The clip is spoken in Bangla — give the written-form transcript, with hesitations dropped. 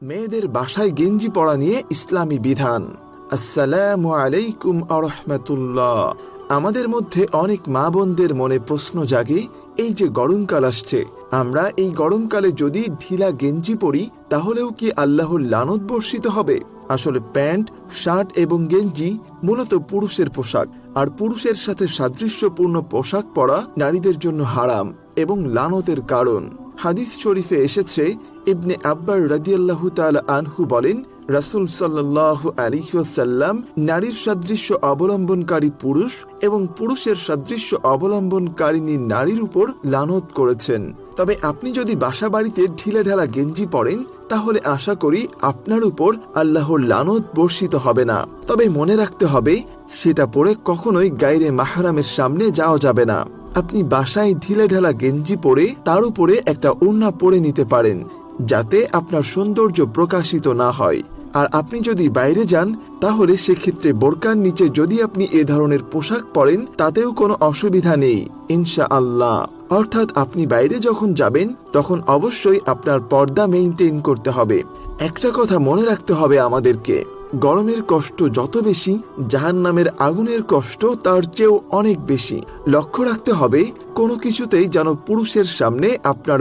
মেয়েদের বাসায় গেঞ্জি পরা নিয়ে ইসলামী বিধান। আসসালামু আলাইকুম ওয়া রাহমাতুল্লাহ। আমাদের মধ্যে অনেক মা বোনদের মনে প্রশ্ন জাগে, এই যে গরমকাল আসছে, আমরা এই গরমকালে যদি ঢিলা গেঞ্জি পরি তাহলেও কি আল্লাহর লানত বর্ষিত হবে? আসলে প্যান্ট, শার্ট এবং গেঞ্জি মূলত পুরুষের পোশাক, আর পুরুষের সাথে সাদৃশ্যপূর্ণ পোশাক পরা নারীদের জন্য হারাম এবং লানতের কারণ। হাদিস শরীফে এসেছে, ইবনে আব্বার রাদিয়াল্লাহু তাআলা আনহু বলেন, রাসূল সাল্লাল্লাহু আলাইহি ওয়াসাল্লাম নারীর সাদৃশ্য অবলম্বনকারী পুরুষ এবং পুরুষের সাদৃশ্য অবলম্বনকারিণী নারীর উপর লানত করেছেন। তবে আপনি যদি বাসা বাড়িতে ঢিলেঢালা গেঞ্জি পরেন তাহলে আশা করি আপনার উপর আল্লাহর লানত বর্ষিত হবে না। তবে মনে রাখতে হবে, সেটা পরে কখনোই গায়রে মাহরামের সামনে যাওয়া যাবে না। আপনি বাসায় ঢিলেঢালা গেঞ্জি পরে তার উপরে একটা ওড়না পরে নিতে পারেন, যাতে আপনার সৌন্দর্য প্রকাশিত না হয়। আর আপনি যদি বাইরে যান তাহলে সেক্ষেত্রে বোরকার নিচে যদি আপনি এ ধরনের পোশাক পরেন তাতেও কোনো অসুবিধা নেই ইনশাআল্লাহ। অর্থাৎ আপনি বাইরে যখন যাবেন তখন অবশ্যই আপনার পর্দা মেইনটেইন করতে হবে। একটা কথা মনে রাখতে হবে আমাদেরকে, গরমের কষ্ট যত বেশি, জাহান্নামের আগুনের কষ্ট তার চেয়েও অনেক বেশি। লক্ষ্য রাখতে হবে কোনো কিছুতেই যেন পুরুষের সামনে আপনার